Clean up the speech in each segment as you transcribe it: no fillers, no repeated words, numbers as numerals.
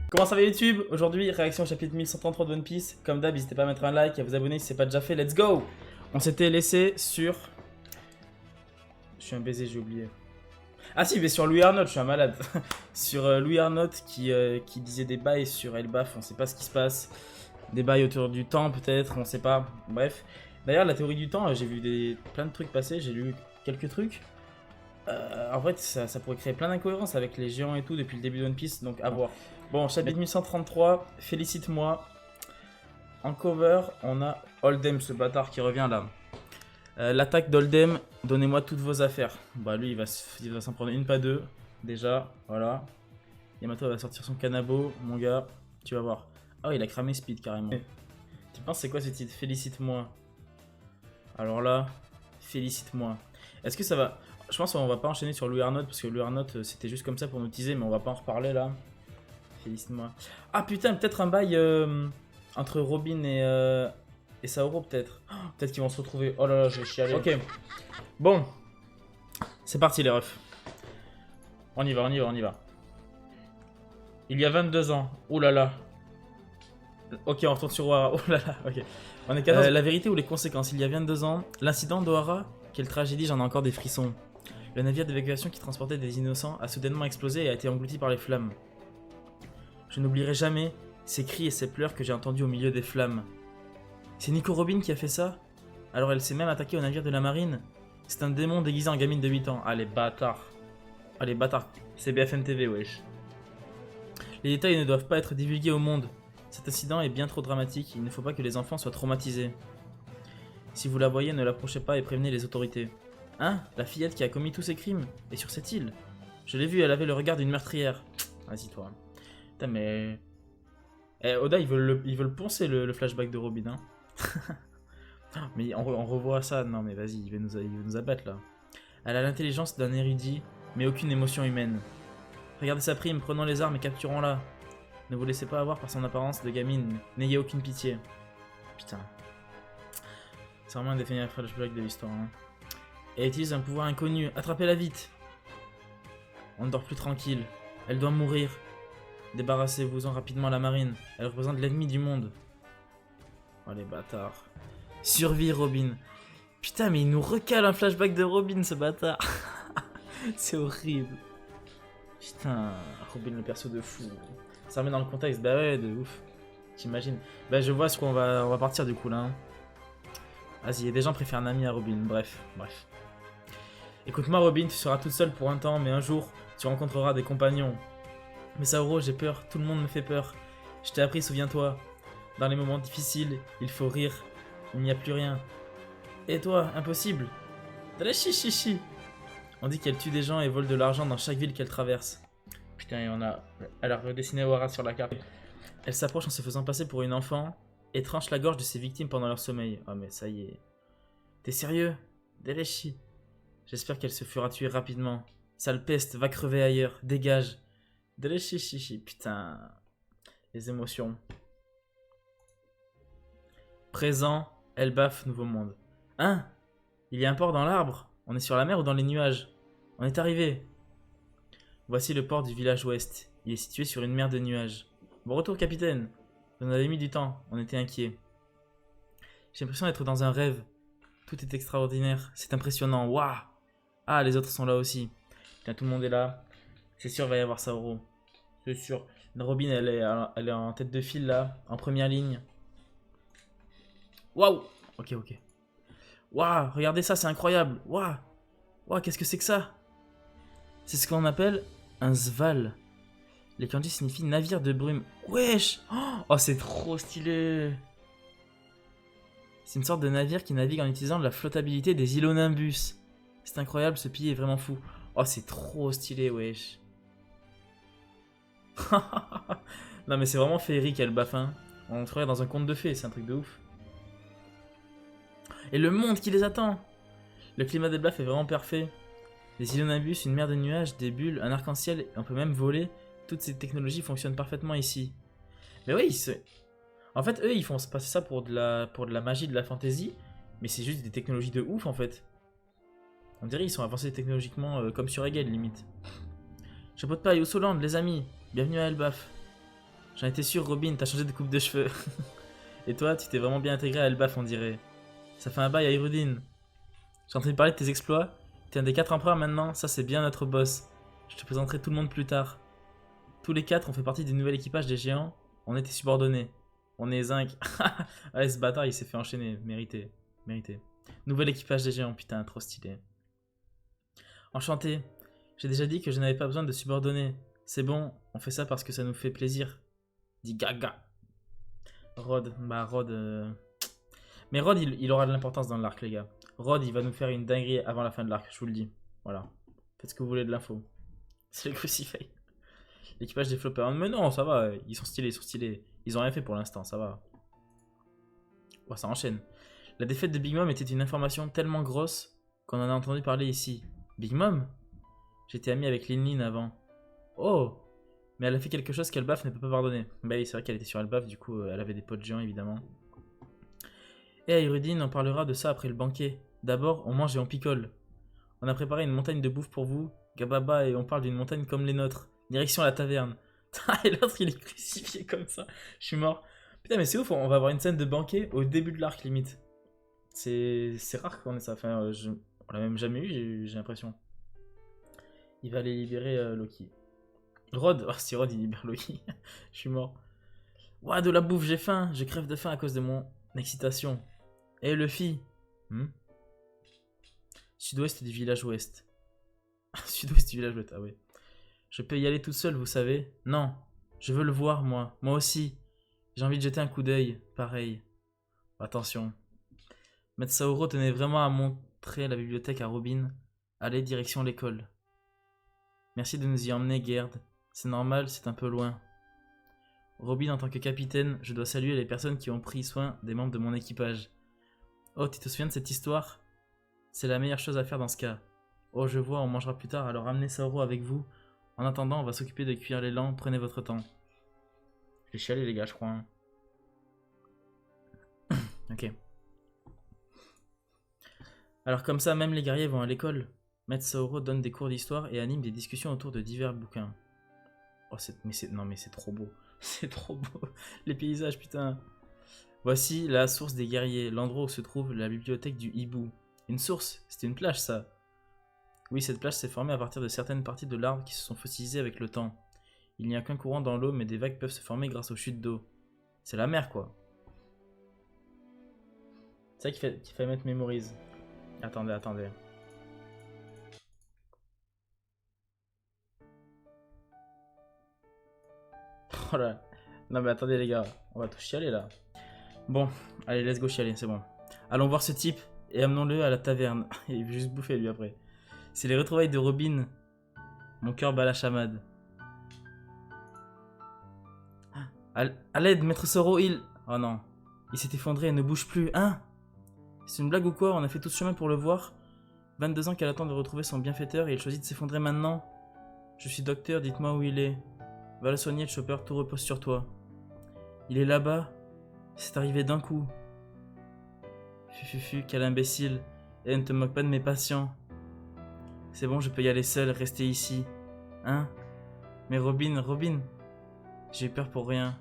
Comment ça va YouTube? Aujourd'hui, réaction au chapitre 1133 de One Piece. Comme d'hab, n'hésitez pas à mettre un like et à vous abonner si ce n'est pas déjà fait. Let's go! On s'était laissé sur... Je suis un baiser, j'ai oublié. Ah si, mais sur Louis Arnott, je suis un malade. Sur Louis Arnott qui disait des bails sur Elbaf, on sait pas ce qui se passe. Des bails autour du temps peut-être, on sait pas. Bref. D'ailleurs, la théorie du temps, j'ai vu plein de trucs passer, j'ai lu quelques trucs. En fait, ça pourrait créer plein d'incohérences avec les géants et tout depuis le début de One Piece, donc à voir. Bon, chapitre 1133, félicite-moi. En cover, on a Oldem, ce bâtard qui revient là. L'attaque d'Oldem, donnez-moi toutes vos affaires. Bah lui, il va s'en prendre une, pas deux. Déjà, voilà. Yamato va sortir son canabo, mon gars. Tu vas voir. Ah oui, il a cramé Speed carrément. Tu penses c'est quoi ce titre? Félicite-moi. Alors là, félicite-moi. Est-ce que ça va... Je pense qu'on va pas enchaîner sur Louis Arnott parce que Louis Arnott c'était juste comme ça pour nous teaser, mais on va pas en reparler là. Félicite-moi. Ah putain, peut-être un bail entre Robin et Saoro peut-être. Oh, peut-être qu'ils vont se retrouver. Oh là là, je vais chialer. Ok. Bon. C'est parti les refs. On y va, on y va, on y va. Il y a 22 ans. Oh là là. Ok, on retourne sur Ohara. Oh là là, ok. On est 14. La vérité ou les conséquences. Il y a 22 ans, l'incident d'Ohara, quelle tragédie, j'en ai encore des frissons. Le navire d'évacuation qui transportait des innocents a soudainement explosé et a été englouti par les flammes. Je n'oublierai jamais ces cris et ces pleurs que j'ai entendus au milieu des flammes. C'est Nico Robin qui a fait ça? Alors elle s'est même attaquée au navire de la marine? C'est un démon déguisé en gamine de 8 ans. Ah les bâtards. Ah les bâtards. C'est BFM TV, wesh. Les détails ne doivent pas être divulgués au monde. Cet incident est bien trop dramatique, il ne faut pas que les enfants soient traumatisés. Si vous la voyez, ne l'approchez pas et prévenez les autorités. Hein? La fillette qui a commis tous ces crimes? Et sur cette île? Je l'ai vue, elle avait le regard d'une meurtrière. Vas-y toi. Putain mais... Eh, Oda, ils veulent poncer le flashback de Robin, hein. Mais on revoit ça. Non mais vas-y, il va nous abattre là. Elle a l'intelligence d'un érudit, mais aucune émotion humaine. Regardez sa prime, prenons les armes et capturons-la. Ne vous laissez pas avoir par son apparence de gamine, n'ayez aucune pitié. Putain. C'est vraiment un des derniers flashbacks de l'histoire, hein. Elle utilise un pouvoir inconnu, attrapez-la vite. On ne dort plus tranquille, elle doit mourir. Débarrassez-vous-en rapidement à la marine, elle représente l'ennemi du monde. Oh les bâtards. Survie Robin. Putain mais il nous recale un flashback de Robin ce bâtard. C'est horrible. Putain, Robin le perso de fou. Ça remet dans le contexte, bah ouais de ouf. T'imagines. Bah je vois ce qu'on va partir du coup là. Hein. Vas-y, des gens préfèrent Nami à Robin, bref. Écoute-moi Robin, tu seras toute seule pour un temps, mais un jour, tu rencontreras des compagnons. Mais Saoro, j'ai peur, tout le monde me fait peur. Je t'ai appris, souviens-toi. Dans les moments difficiles, il faut rire. Il n'y a plus rien. Et toi, impossible. Chichi. On dit qu'elle tue des gens et vole de l'argent dans chaque ville qu'elle traverse. Putain, et elle a redessiné Ohara sur la carte. Elle s'approche en se faisant passer pour une enfant et tranche la gorge de ses victimes pendant leur sommeil. Oh mais ça y est. T'es sérieux? Delechi. J'espère qu'elle se fera tuer rapidement. Sale peste, va crever ailleurs, dégage. Delechi, putain. Les émotions. Présent, Elbaf, Nouveau Monde. Hein? Il y a un port dans l'arbre? On est sur la mer ou dans les nuages? On est arrivé. Voici le port du village ouest. Il est situé sur une mer de nuages. Bon retour, capitaine. On avait mis du temps, on était inquiets. J'ai l'impression d'être dans un rêve. Tout est extraordinaire, c'est impressionnant, waouh! Ah, les autres sont là aussi. Putain, tout le monde est là. C'est sûr, il va y avoir Saoro. C'est sûr. Robin, elle est en tête de file là, en première ligne. Waouh! Ok. Waouh, regardez ça, c'est incroyable. Waouh, qu'est-ce que c'est que ça? C'est ce qu'on appelle un Zval. Les kanji signifient navire de brume. Wesh! Oh, c'est trop stylé! C'est une sorte de navire qui navigue en utilisant la flottabilité des îlots Nimbus. C'est incroyable, ce pays est vraiment fou. Oh, c'est trop stylé, wesh. Non, mais c'est vraiment féerique, Elbaf, hein. On serait dans un conte de fées, c'est un truc de ouf. Et le monde qui les attend! Le climat d'Elbaf est vraiment parfait. Les îlots Nimbus, une mer de nuages, des bulles, un arc-en-ciel, et on peut même voler. Toutes ces technologies fonctionnent parfaitement ici. Mais oui, en fait, eux, ils font passer ça pour de la magie, de la fantasy, mais c'est juste des technologies de ouf, en fait. On dirait qu'ils sont avancés technologiquement comme sur Egel, limite. Chapeau de paille, au Soland, les amis. Bienvenue à Elbaf. J'en étais sûr, Robin, t'as changé de coupe de cheveux. Et toi, tu t'es vraiment bien intégré à Elbaf, on dirait. Ça fait un bail à Hirudin. J'ai entendu parler de tes exploits. T'es un des 4 empereurs maintenant, ça c'est bien notre boss. Je te présenterai tout le monde plus tard. Tous les 4 ont fait partie du nouvel équipage des géants. On était subordonnés. On est zinc. Allez, ce bâtard, il s'est fait enchaîner. Mérité. Mérité. Nouvel équipage des géants, putain, trop stylé. Enchanté. J'ai déjà dit que je n'avais pas besoin de subordonnés. C'est bon, on fait ça parce que ça nous fait plaisir. Dit Gaga. Rod, bah Rod... Mais Rod, il aura de l'importance dans l'arc, les gars. Rod, il va nous faire une dinguerie avant la fin de l'arc, je vous le dis. Voilà. Faites ce que vous voulez de l'info. C'est le crucifix. L'équipage des floppers. Mais non, ça va, ils sont stylés, ils sont stylés. Ils ont rien fait pour l'instant, ça va. Oh, ça enchaîne. La défaite de Big Mom était une information tellement grosse qu'on en a entendu parler ici. Big Mom? J'étais ami avec Lin Lin avant. Oh! Mais elle a fait quelque chose qu'Elbaf ne peut pas pardonner. Bah oui, c'est vrai qu'elle était sur Elbaf, du coup, elle avait des potes géants, évidemment. Et à Hirudin, on parlera de ça après le banquet. D'abord, on mange et on picole. On a préparé une montagne de bouffe pour vous, Gababa, et on parle d'une montagne comme les nôtres. Direction la taverne. Et l'autre, il est crucifié comme ça. Je suis mort. Putain, mais c'est ouf, on va avoir une scène de banquet au début de l'arc, limite. C'est rare qu'on ait ça. Enfin, on l'a même jamais eu, j'ai l'impression. Il va aller libérer Loki. Rod, oh, si Rod il libère Loki, je suis mort. Ouah, de la bouffe, j'ai faim. Je crève de faim à cause de mon excitation. Et Luffy Sud-ouest du village ouest. Sud-ouest du village ouest, ah oui. Je peux y aller toute seule, vous savez. Non, je veux le voir, moi. Moi aussi. J'ai envie de jeter un coup d'œil. Pareil. Attention. Maître Saoro tenait vraiment à montrer la bibliothèque à Robin. Allez, direction l'école. Merci de nous y emmener, Gerd. C'est normal, c'est un peu loin. Robin, en tant que capitaine, je dois saluer les personnes qui ont pris soin des membres de mon équipage. Oh, tu te souviens de cette histoire? C'est la meilleure chose à faire dans ce cas. Oh, je vois, on mangera plus tard, alors ramenez Saoro avec vous. En attendant, on va s'occuper de cuire l'élan, prenez votre temps. Je vais chialer, les gars, je crois. Hein. Ok. Alors comme ça, même les guerriers vont à l'école. Maître Saoro donne des cours d'histoire et anime des discussions autour de divers bouquins. Oh, non mais c'est trop beau. C'est trop beau. Les paysages, putain. Voici la source des guerriers, l'endroit où se trouve la bibliothèque du hibou. Une source? C'était une plage, ça? Oui, cette plage s'est formée à partir de certaines parties de l'arbre qui se sont fossilisées avec le temps. Il n'y a qu'un courant dans l'eau, mais des vagues peuvent se former grâce aux chutes d'eau. C'est la mer, quoi. C'est ça qu'il fait mettre mémorise. Attendez, attendez. Oh là. Non mais attendez les gars, on va tous chialer là. Bon, allez, let's go chialer, c'est bon. Allons voir ce type et amenons-le à la taverne. Il veut juste bouffer lui après. C'est les retrouvailles de Robin. Mon cœur bat la chamade. À l'aide, maître Saoro, il... Oh non. Il s'est effondré et ne bouge plus. Hein? C'est une blague ou quoi? On a fait tout ce chemin pour le voir. 22 ans qu'elle attend de retrouver son bienfaiteur et il choisit de s'effondrer maintenant. Je suis docteur, dites-moi où il est. Va le soigner, le chopper, tout repose sur toi. Il est là-bas. C'est arrivé d'un coup. Fufufu, quel imbécile. Et ne te moque pas de mes patients. C'est bon, je peux y aller seul, rester ici. Hein? Mais Robin. J'ai eu peur pour rien.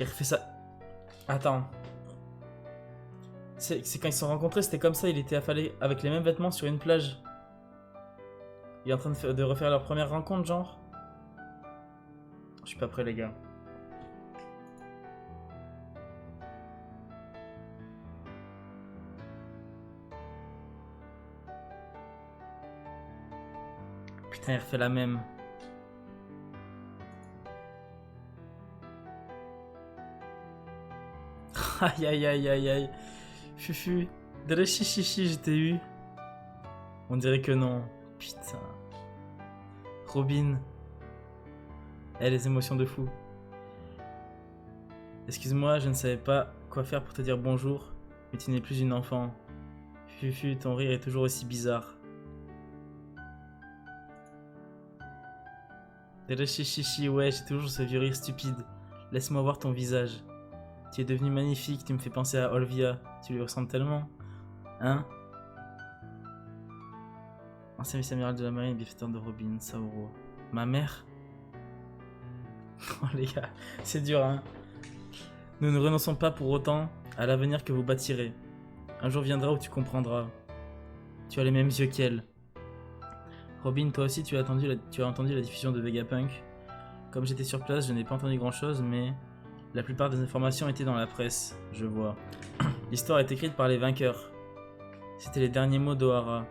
Il refait ça. Attends. C'est quand ils se sont rencontrés, c'était comme ça, il était affalé avec les mêmes vêtements sur une plage. Il est en train de refaire leur première rencontre, genre. Je suis pas prêt, les gars. Putain, il refait la même. Aïe aïe aïe aïe aïe. Fufu. Chichi, je t'ai eu. On dirait que non. Putain. Robin. Eh, les émotions de fou. Excuse-moi, je ne savais pas quoi faire pour te dire bonjour, mais tu n'es plus une enfant. Fufu, ton rire est toujours aussi bizarre. Chichi, ouais, j'ai toujours ce vieux rire stupide. Laisse-moi voir ton visage. Tu es devenu magnifique, tu me fais penser à Olvia. Tu lui ressembles tellement. Hein? Ancien vice-amiral de la marine, bienfaiteur de Robin, Saoro. Ma mère? Oh les gars, c'est dur hein. Nous ne renonçons pas pour autant à l'avenir que vous bâtirez. Un jour viendra où tu comprendras. Tu as les mêmes yeux qu'elle. Robin, toi aussi tu as entendu la diffusion de Vegapunk. Comme j'étais sur place, je n'ai pas entendu grand chose, mais la plupart des informations étaient dans la presse, je vois. L'histoire est écrite par les vainqueurs. C'était les derniers mots d'Ohara.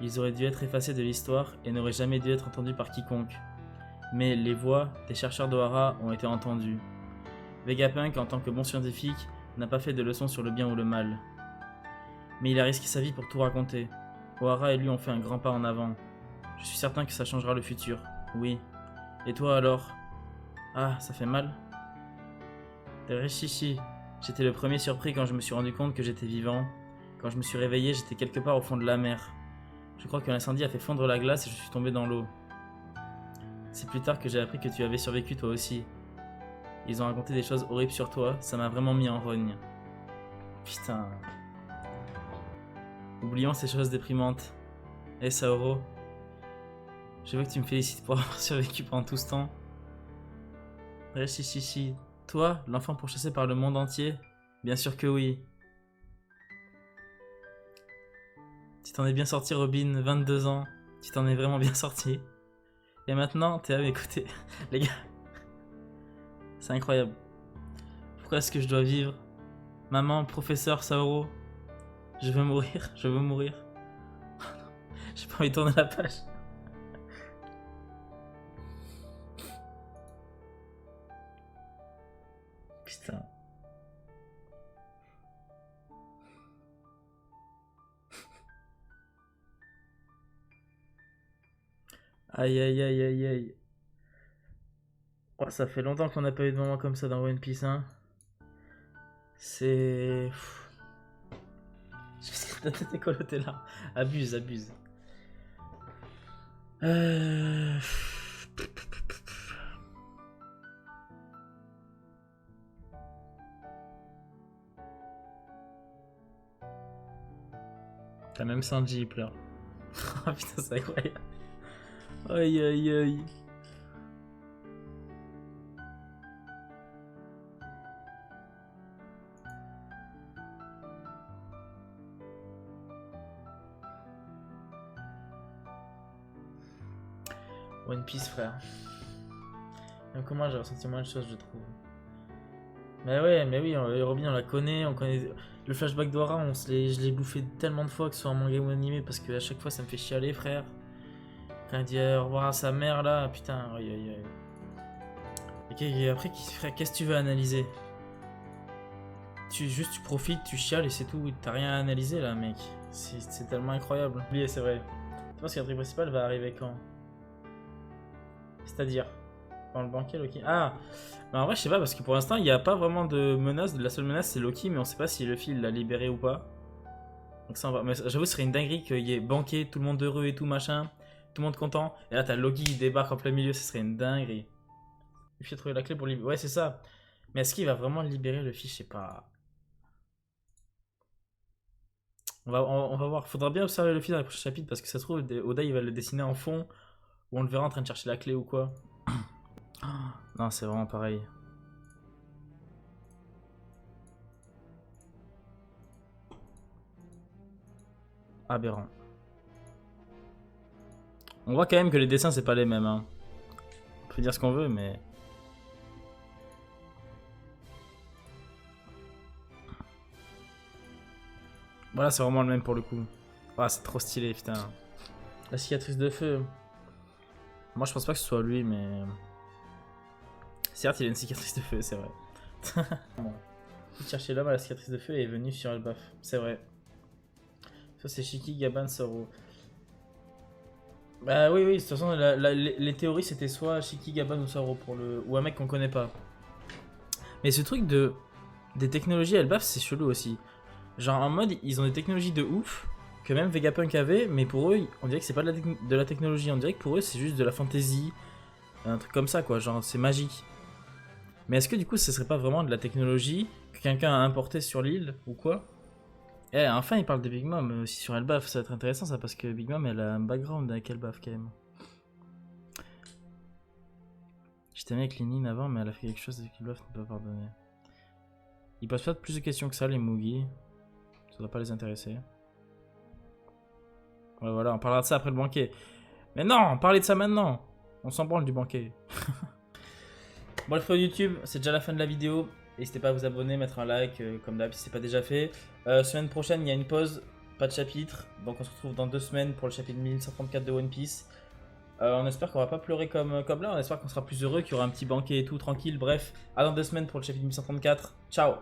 Ils auraient dû être effacés de l'histoire et n'auraient jamais dû être entendus par quiconque. Mais les voix des chercheurs d'Ohara ont été entendues. Vegapunk, en tant que bon scientifique, n'a pas fait de leçons sur le bien ou le mal. Mais il a risqué sa vie pour tout raconter. Ohara et lui ont fait un grand pas en avant. Je suis certain que ça changera le futur. Oui. Et toi alors? Ah, ça fait mal? Rishishi, j'étais le premier surpris quand je me suis rendu compte que j'étais vivant. Quand je me suis réveillé, j'étais quelque part au fond de la mer. Je crois que l'incendie a fait fondre la glace et je suis tombé dans l'eau. C'est plus tard que j'ai appris que tu avais survécu toi aussi. Ils ont raconté des choses horribles sur toi, ça m'a vraiment mis en rogne. Putain. Oublions ces choses déprimantes. Hé Saoro, je veux que tu me félicites pour avoir survécu pendant tout ce temps. Rishishi, toi, l'enfant pourchassé par le monde entier? Bien sûr que oui. Tu t'en es bien sorti Robin, 22 ans. Tu t'en es vraiment bien sorti. Et maintenant, t'es à mes côtés. Les gars, c'est incroyable. Pourquoi est-ce que je dois vivre? Maman, professeur Saoro, je veux mourir, je veux mourir. J'ai pas envie de tourner la page. Putain. Aïe aïe aïe aïe aïe. Oh, ça fait longtemps qu'on n'a pas eu de moment comme ça dans One Piece, hein. C'est... Je sais que ta tête est collotée là. Abuse, abuse. T'as même Sanji, il pleure. Oh putain, c'est incroyable. Aïe aïe aïe. One Piece, frère. Même comment j'ai ressenti moins de choses, je trouve. Mais ouais, mais oui, Robin, on la connaît, on connaît. Le flashback d'Ora, je l'ai bouffé tellement de fois, que ce soit en manga ou animé, parce que à chaque fois ça me fait chialer, frère. Quand il dit au revoir à sa mère, là, putain, aïe aïe aïe. Et après, frère, qu'est-ce que tu veux analyser? Tu profites, tu chiales et c'est tout, t'as rien à analyser là, mec. C'est tellement incroyable. Oublié, c'est vrai. Tu penses que l'intrigue principale va arriver quand? C'est-à-dire dans le banquet, Loki. Ah, bah en vrai, je sais pas, parce que pour l'instant, il n'y a pas vraiment de menace. La seule menace, c'est Loki, mais on sait pas si Luffy l'a libéré ou pas. Donc ça, on va. Mais j'avoue, ce serait une dinguerie qu'il y ait banquet, tout le monde heureux et tout, machin. Tout le monde content. Et là, t'as Loki qui débarque en plein milieu, ce serait une dinguerie. Luffy a trouvé la clé pour libérer. Ouais, c'est ça. Mais est-ce qu'il va vraiment libérer Luffy? Je sais pas. On va voir. Faudra bien observer Luffy dans les prochains chapitres, parce que ça se trouve, Oda, il va le dessiner en fond. Ou on le verra en train de chercher la clé ou quoi. Non, c'est vraiment pareil. Aberrant. On voit quand même que les dessins, c'est pas les mêmes. Hein. On peut dire ce qu'on veut, mais... Voilà, c'est vraiment le même pour le coup. Ah, c'est trop stylé, putain. La cicatrice de feu. Moi, je pense pas que ce soit lui, mais... Certes, il a une cicatrice de feu, c'est vrai. Bon. Chercher l'homme à la cicatrice de feu et est venu sur Elbaf. C'est vrai. Ça, c'est Shiki, Gaban, Soro. Bah oui, oui, de toute façon, les théories, c'était soit Shiki, Gaban ou Soro pour le... Ou un mec qu'on connaît pas. Mais ce truc de... Des technologies Elbaf, c'est chelou aussi. Genre, en mode, ils ont des technologies de ouf que même Vegapunk avait, mais pour eux, on dirait que c'est pas de la technologie. On dirait que pour eux, c'est juste de la fantasy. Un truc comme ça, quoi. Genre, c'est magique. Mais est-ce que du coup, ce serait pas vraiment de la technologie que quelqu'un a importé sur l'île ou quoi? Eh, enfin, il parle de Big Mom aussi sur Elbaf. Ça va être intéressant ça parce que Big Mom elle a un background avec Elbaf quand même. Je t'aimais avec Lénine avant, mais elle a fait quelque chose qu'ils doivent ne pas pardonner. Ils posent pas plus de questions que ça, les Mugi. Ça doit pas les intéresser. Ouais, voilà, on parlera de ça après le banquet. Mais non, parlez de ça maintenant. On s'en branle du banquet. Bon, les frères YouTube, c'est déjà la fin de la vidéo. N'hésitez pas à vous abonner, mettre un like, comme d'hab, si c'est pas déjà fait. Semaine prochaine, il y a une pause, pas de chapitre. Donc on se retrouve dans 2 semaines pour le chapitre 1134 de One Piece. On espère qu'on va pas pleurer comme là, on espère qu'on sera plus heureux, qu'il y aura un petit banquet et tout, tranquille. Bref, à dans 2 semaines pour le chapitre 1134. Ciao!